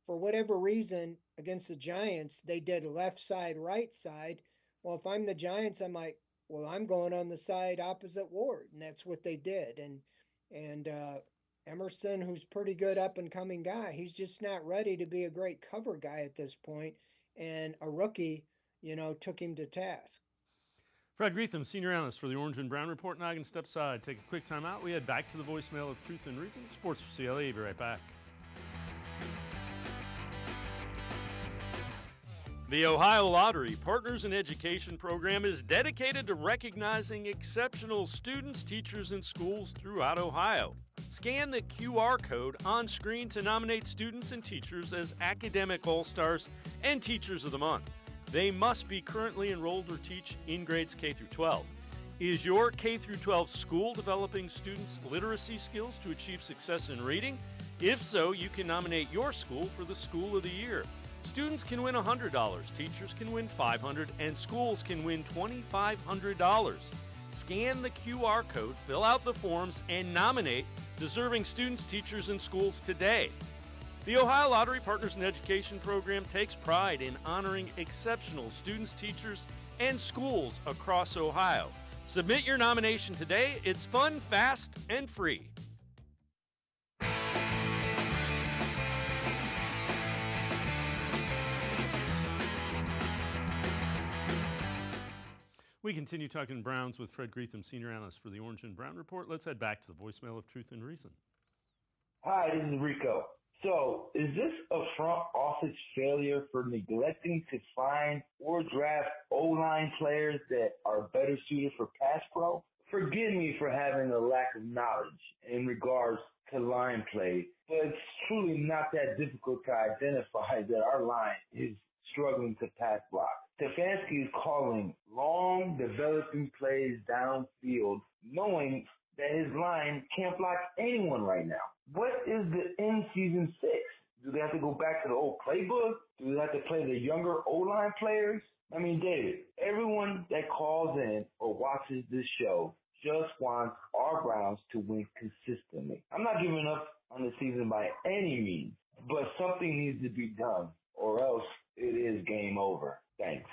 [SPEAKER 12] For whatever reason, against the Giants, they did left side, right side. Well, if I'm the Giants, I'm like, well, I'm going on the side opposite Ward. And that's what they did. And Emerson, who's pretty good up and coming guy, he's just not ready to be a great cover guy at this point. And a rookie, took him to task.
[SPEAKER 1] Fred Greetham, senior analyst for the Orange and Brown Report. Now I can step aside, take a quick time out. We head back to the voicemail of Truth and Reason. Sports4CLE, be right back. The Ohio Lottery Partners in Education program is dedicated to recognizing exceptional students, teachers, and schools throughout Ohio. Scan the QR code on screen to nominate students and teachers as Academic All-Stars and Teachers of the Month. They must be currently enrolled or teach in grades K through 12. Is your K through 12 school developing students' literacy skills to achieve success in reading? If so, you can nominate your school for the School of the Year. Students can win $100, teachers can win $500, and schools can win $2,500. Scan the QR code, fill out the forms, and nominate deserving students, teachers, and schools today. The Ohio Lottery Partners in Education program takes pride in honoring exceptional students, teachers, and schools across Ohio. Submit your nomination today. It's fun, fast, and free. We continue talking Browns with Fred Greetham, senior analyst for the Orange and Brown Report. Let's head back to the voicemail of Truth and Reason.
[SPEAKER 13] Hi, this is Rico. So, is this a front office failure for neglecting to find or draft O-line players that are better suited for pass pro? Forgive me for having a lack of knowledge in regards to line play, but it's truly not that difficult to identify that our line is struggling to pass block. Stefanski is calling long developing plays downfield, knowing that his line can't block anyone right now. What is the in-season fix? Do they have to go back to the old playbook? Do they have to play the younger O-line players? I mean, David, everyone that calls in or watches this show just wants our Browns to win consistently. I'm not giving up on the season by any means, but something needs to be done or else it is game over. Thanks.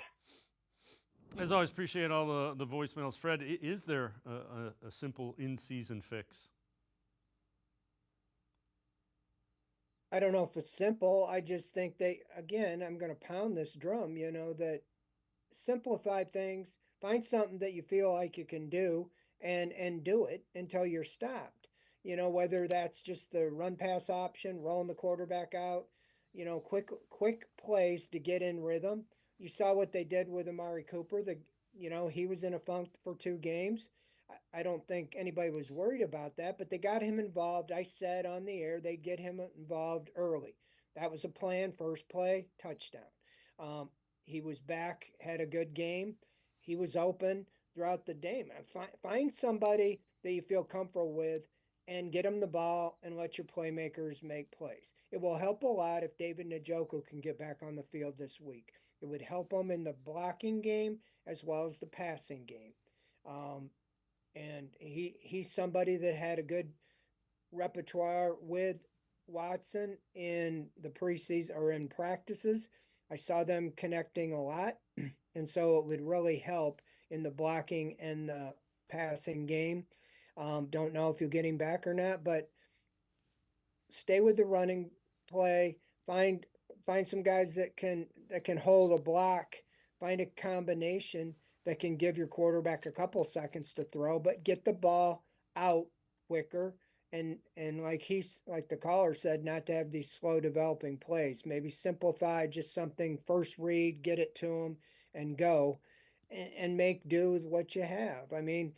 [SPEAKER 1] As always, appreciate all the voicemails. Fred, is there a simple in-season fix?
[SPEAKER 12] I don't know if it's simple. I just think again, I'm going to pound this drum, that simplify things, find something that you feel like you can do and do it until you're stopped. Whether that's just the run pass option, rolling the quarterback out, quick plays to get in rhythm. You saw what they did with Amari Cooper. He was in a funk for 2 games. I don't think anybody was worried about that, but they got him involved. I said on the air they'd get him involved early. That was a plan. First play, touchdown. He was back, had a good game. He was open throughout the day, man. Find somebody that you feel comfortable with and get them the ball and let your playmakers make plays. It will help a lot if David Njoku can get back on the field this week. It would help him in the blocking game as well as the passing game. And he's somebody that had a good repertoire with Watson in the preseason or in practices. I saw them connecting a lot, and so it would really help in the blocking and the passing game. Don't know if you'll get him back or not, but stay with the running play. Find some guys that can hold a block. Find a combination that can give your quarterback a couple seconds to throw, but get the ball out quicker. And like the caller said, not to have these slow developing plays. Maybe simplify just something first read, get it to them, and go, and make do with what you have. I mean,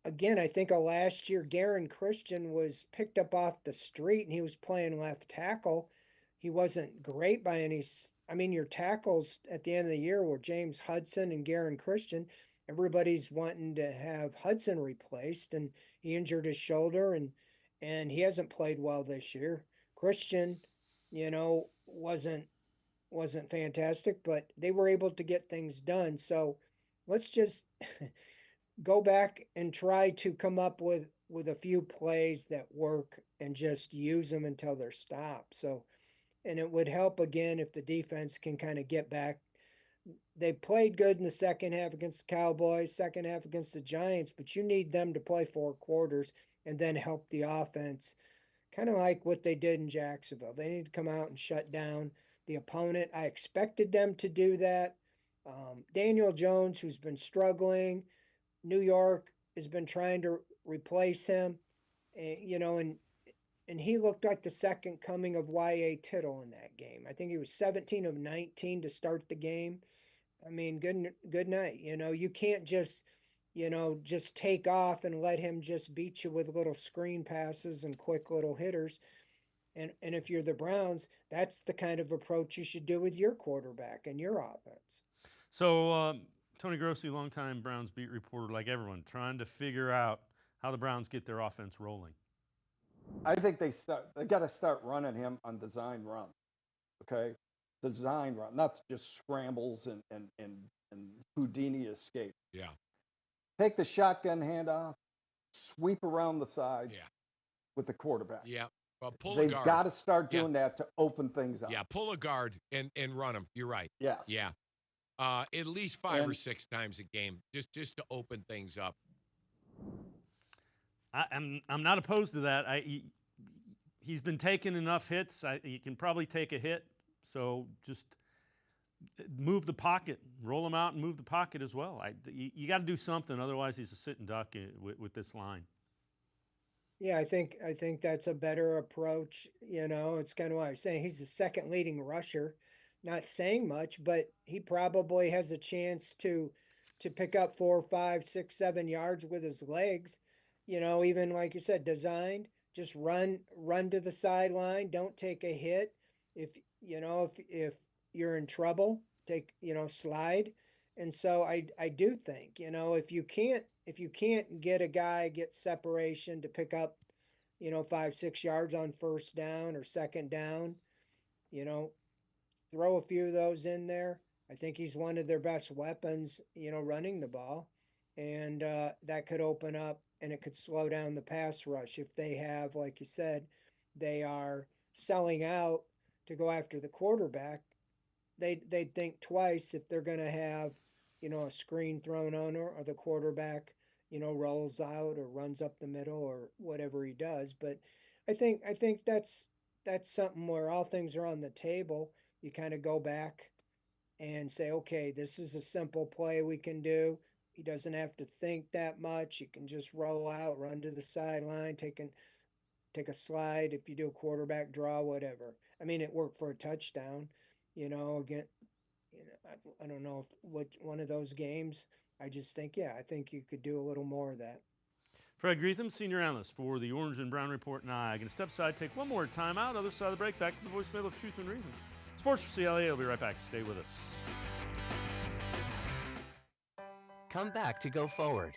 [SPEAKER 12] again, I think last year, Garrett Christian was picked up off the street and he was playing left tackle. He wasn't great by any. I mean, your tackles at the end of the year were James Hudson and Garrett Christian. Everybody's wanting to have Hudson replaced, and he injured his shoulder, and he hasn't played well this year. Christian, wasn't fantastic, but they were able to get things done. So let's just go back and try to come up with a few plays that work and just use them until they're stopped. So, and it would help again if the defense can kind of get back. They played good in the second half against the Cowboys, second half against the Giants, but you need them to play 4 quarters and then help the offense, kind of like what they did in Jacksonville. They need to come out and shut down the opponent. I expected them to do that. Daniel Jones, who's been struggling, New York has been trying to replace him, and he looked like the second coming of Y.A. Tittle in that game. I think he was 17 of 19 to start the game. I mean, good night. You can't just take off and let him just beat you with little screen passes and quick little hitters. And if you're the Browns, that's the kind of approach you should do with your quarterback and your offense.
[SPEAKER 1] So, Tony Grossi, longtime Browns beat reporter, like everyone, trying to figure out how the Browns get their offense rolling.
[SPEAKER 14] I think they got to start running him on design run. Okay, design run, not just scrambles and Houdini escape.
[SPEAKER 15] Yeah.
[SPEAKER 14] Take the shotgun handoff, sweep around the side.
[SPEAKER 15] Yeah.
[SPEAKER 14] With the quarterback.
[SPEAKER 15] Yeah. Well, pull
[SPEAKER 14] They've
[SPEAKER 15] a guard.
[SPEAKER 14] got to start doing that to open things up.
[SPEAKER 15] Yeah, pull a guard and run them. You're right.
[SPEAKER 14] Yes.
[SPEAKER 15] Yeah. At least 5 or 6 times a game, just to open things up.
[SPEAKER 1] I'm not opposed to that. He's been taking enough hits. He can probably take a hit. So just move the pocket, roll him out, and move the pocket as well. You got to do something, otherwise he's a sitting duck with this line.
[SPEAKER 12] Yeah, I think that's a better approach. It's kind of what I was saying. He's the second leading rusher. Not saying much, but he probably has a chance to pick up 4, 5, 6, 7 yards with his legs. Even like you said, designed. Just run to the sideline. Don't take a hit. If you're in trouble, slide. And so I do think, if you can't get separation to pick up, 5, 6 yards on first down or second down, throw a few of those in there. I think he's one of their best weapons, running the ball. And that could open up and it could slow down the pass rush. If they have, like you said, they are selling out to go after the quarterback, they'd think twice if they're going to have, a screen thrown on her, or the quarterback, rolls out or runs up the middle or whatever he does. But I think that's something where all things are on the table. You kind of go back and say, okay, this is a simple play we can do. He doesn't have to think that much. You can just roll out, run to the sideline, take a slide. If you do a quarterback draw, whatever. I mean, it worked for a touchdown. Again, I don't know if which one of those games. I just think, yeah, I think you could do a little more of that.
[SPEAKER 1] Fred Greetham, senior analyst for the Orange and Brown Report, and I. Going to step aside, take one more timeout. Other side of the break, back to the voicemail of truth and reason. Sports4CLE, I'll be right back. Stay with us.
[SPEAKER 10] Come back to go forward.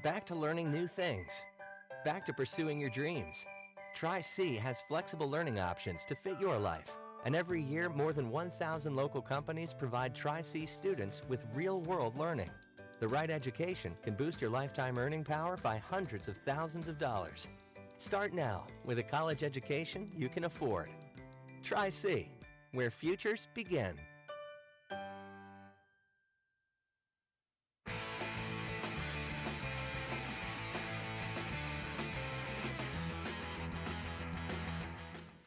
[SPEAKER 10] Back to learning new things. Back to pursuing your dreams. Tri-C has flexible learning options to fit your life. And every year, more than 1,000 local companies provide Tri-C students with real-world learning. The right education can boost your lifetime earning power by hundreds of thousands of dollars. Start now with a college education you can afford. Tri-C, where futures begin.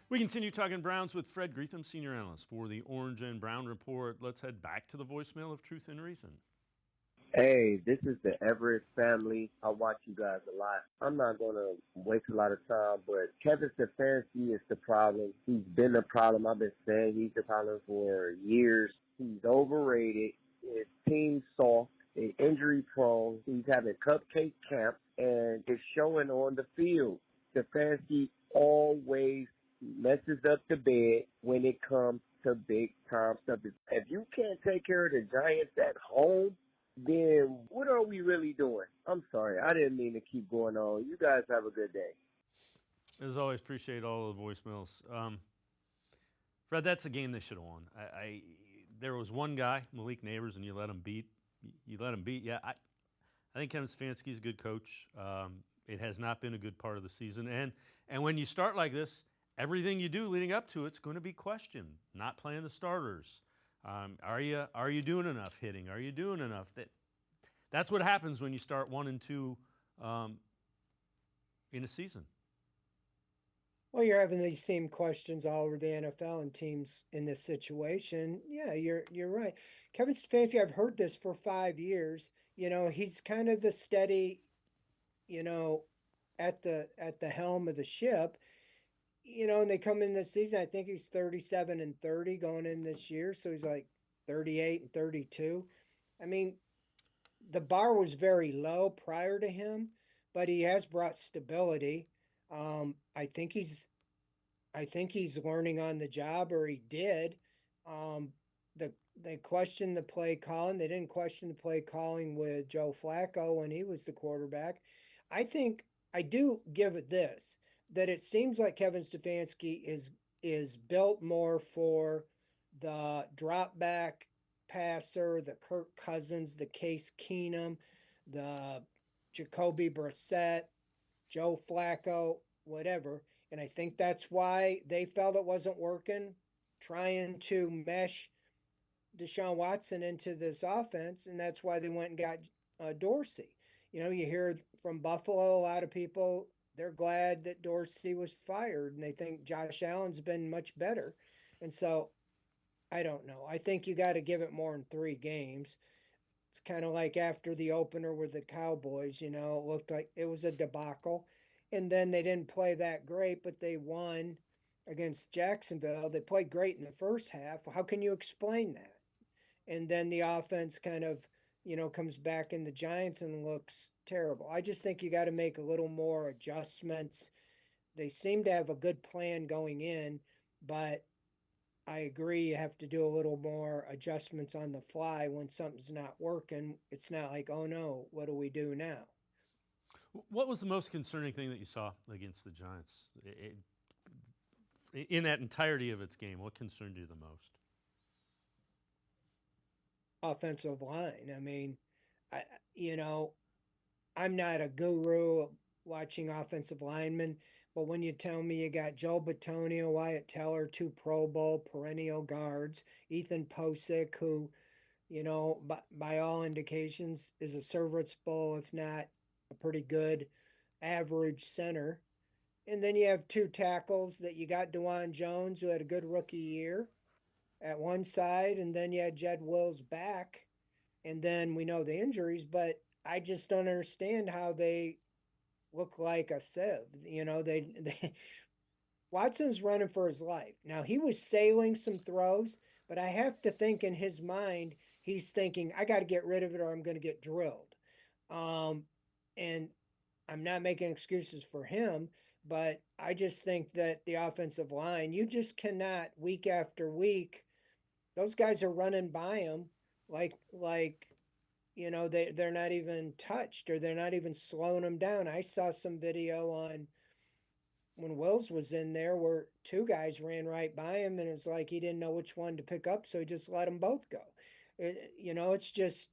[SPEAKER 1] We continue talking Browns with Fred Greetham, senior analyst for the Orange and Brown Report. Let's head back to the voicemail of truth and reason.
[SPEAKER 16] Hey, this is the Everett family. I watch you guys a lot. I'm not going to waste a lot of time, but Kevin Stefanski is the problem. He's been the problem. I've been saying he's the problem for years. He's overrated. His team's soft. He's injury prone. He's having cupcake camp, and it's showing on the field. Stefanski always messes up the bed when it comes to big time stuff. If you can't take care of the Giants at home, then what are we really doing? I'm sorry. I didn't mean to keep going on. You guys have a good day.
[SPEAKER 1] As always, appreciate all the voicemails. Fred, that's a game they should have won. There was one guy, Malik Neighbors, and you let him beat. Yeah, I think Kevin Stefanski is a good coach. It has not been a good part of the season. And when you start like this, everything you do leading up to it's going to be questioned. Not playing the starters. Are you doing enough hitting? Are you doing enough? That's what happens when you start 1-2 in a season.
[SPEAKER 12] Well, you're having these same questions all over the NFL and teams in this situation. Yeah, you're right. Kevin Stefanski, I've heard this for 5 years. He's kind of the steady, at the helm of the ship. And they come in this season, I think he's 37-30 going in this year. So he's like 38-32. I mean, the bar was very low prior to him, but he has brought stability. I think he's learning on the job, or he did. They questioned the play calling. They didn't question the play calling with Joe Flacco when he was the quarterback. I do give it this, that it seems like Kevin Stefanski is built more for the drop back passer, the Kirk Cousins, the Case Keenum, the Jacoby Brissett, Joe Flacco, whatever. And I think that's why they felt it wasn't working, trying to mesh Deshaun Watson into this offense. And that's why they went and got Dorsey. You hear from Buffalo, a lot of people, they're glad that Dorsey was fired, and they think Josh Allen's been much better. And so, I don't know. I think you got to give it more than 3 games. It's kind of like after the opener with the Cowboys, it looked like it was a debacle. And then they didn't play that great, but they won against Jacksonville. They played great in the first half. How can you explain that? And then the offense kind of, comes back in the Giants and looks terrible. I just think you got to make a little more adjustments. They seem to have a good plan going in, but I agree you have to do a little more adjustments on the fly when something's not working. It's not like, oh no, what do we do now?
[SPEAKER 1] What was the most concerning thing that you saw against the Giants in that entirety of its game? What concerned you the most?
[SPEAKER 12] Offensive line. I mean, I'm not a guru watching offensive linemen, but when you tell me you got Joe Bitonio, Wyatt Teller, 2 Pro Bowl perennial guards, Ethan Posick, who by all indications, is a serviceable, if not a pretty good average center. And then you have two tackles that you got DeJuan Jones, who had a good rookie year at one side, and then you had Jed Wills back. And then we know the injuries, but I just don't understand how they look like a sieve. They Watson's running for his life. Now he was sailing some throws, but I have to think in his mind, he's thinking, I got to get rid of it or I'm going to get drilled. And I'm not making excuses for him, but I just think that the offensive line, you just cannot week after week. Those guys are running by him like they're not even touched or they're not even slowing them down. I saw some video on when Wills was in there where two guys ran right by him and it's like he didn't know which one to pick up, so he just let them both go. It's just,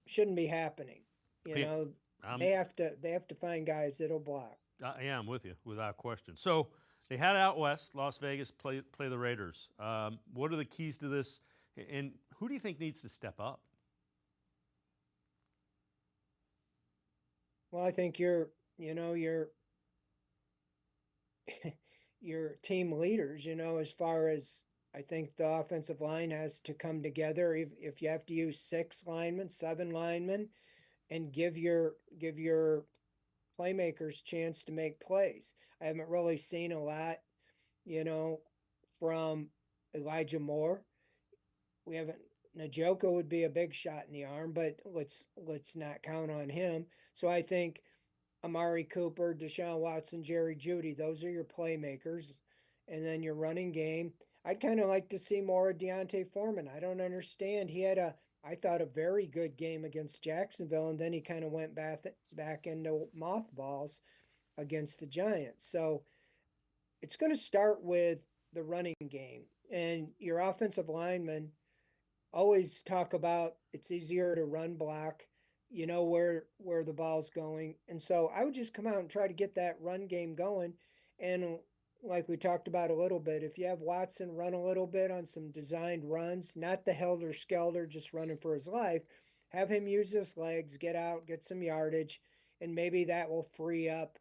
[SPEAKER 12] shouldn't be happening. They have to find guys that'll block.
[SPEAKER 1] I'm with you without question. So they had out west, Las Vegas, play the Raiders. What are the keys to this, and who do you think needs to step up?
[SPEAKER 12] Well, I think your your team leaders, as far as I think the offensive line has to come together. If you have to use 6 linemen, 7 linemen, and give your playmakers chance to make plays. I haven't really seen a lot, from Elijah Moore. We haven't. Njoku would be a big shot in the arm, but let's not count on him. So I think Amari Cooper, Deshaun Watson, Jerry Jeudy, those are your playmakers. And then your running game. I'd kind of like to see more of Deontay Foreman. I don't understand. He had I thought, a very good game against Jacksonville, and then he kind of went back into mothballs against the Giants. So it's going to start with the running game. And your offensive linemen always talk about it's easier to run block, where the ball's going. And so I would just come out and try to get that run game going. And like we talked about a little bit, if you have Watson run a little bit on some designed runs, not the helter-skelter just running for his life, have him use his legs, get out, get some yardage, and maybe that will free up,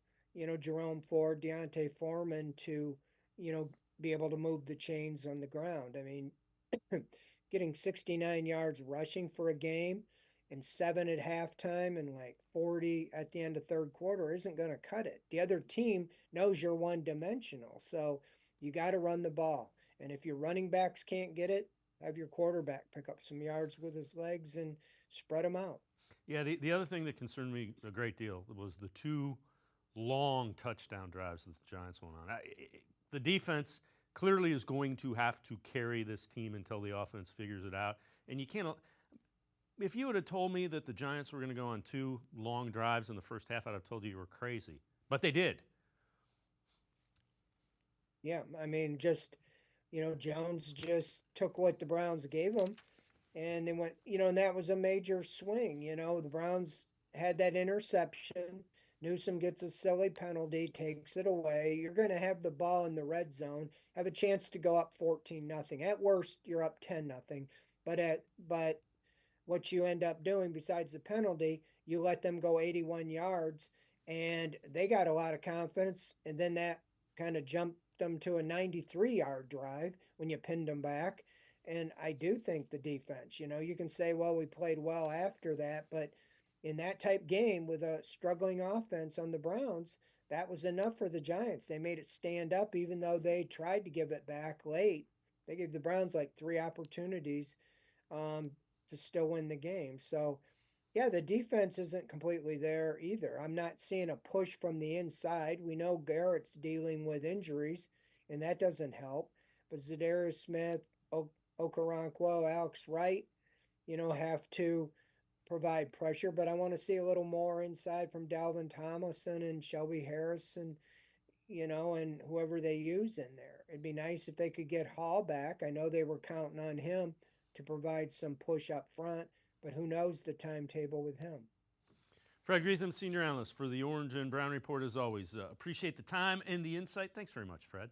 [SPEAKER 12] Jerome Ford, Deontay Foreman to, be able to move the chains on the ground. I mean, getting 69 yards rushing for a game and 7 at halftime and like 40 at the end of third quarter isn't going to cut it. The other team knows you're one-dimensional, so you got to run the ball. And if your running backs can't get it, have your quarterback pick up some yards with his legs and spread them out.
[SPEAKER 1] Yeah, the other thing that concerned me a great deal was the 2 long touchdown drives that the Giants went on. The defense clearly is going to have to carry this team until the offense figures it out. And you can't. If you would have told me that the Giants were going to go on 2 long drives in the first half, I'd have told you were crazy. But they did.
[SPEAKER 12] Yeah, I mean, Jones just took what the Browns gave him, and they went, and that was a major swing. The Browns had that interception. Newsome gets a silly penalty, takes it away. You're going to have the ball in the red zone, have a chance to go up 14-0. At worst, you're up 10-0. But what you end up doing besides the penalty, you let them go 81 yards, and they got a lot of confidence, and then that kind of jumped them to a 93-yard drive when you pinned them back. And I do think the defense, you can say, well, we played well after that, but in that type game with a struggling offense on the Browns, that was enough for the Giants. They made it stand up even though they tried to give it back late. They gave the Browns like 3 opportunities to still win the game. So, yeah, the defense isn't completely there either. I'm not seeing a push from the inside. We know Garrett's dealing with injuries, and that doesn't help. But Zadarius Smith, Okoronkwo, Alex Wright, have to provide pressure. But I want to see a little more inside from Dalvin Tomlinson and Shelby Harris and whoever they use in there. It'd be nice if they could get Hall back. I know they were counting on him to provide some push up front, but who knows the timetable with him.
[SPEAKER 1] Fred Greetham, Senior Analyst for the Orange and Brown Report, as always. Appreciate the time and the insight. Thanks very much, Fred.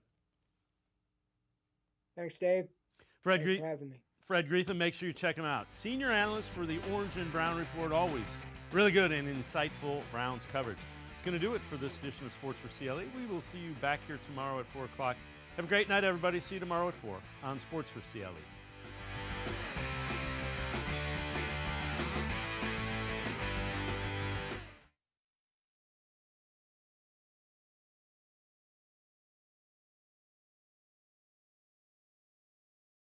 [SPEAKER 12] Thanks, Dave. Thanks for having me.
[SPEAKER 1] Fred Greetham, make sure you check him out. Senior analyst for the Orange and Brown Report, always really good and insightful Browns coverage. It's going to do it for this edition of Sports for CLE. We will see you back here tomorrow at 4 o'clock. Have a great night, everybody. See you tomorrow at 4 on Sports for CLE.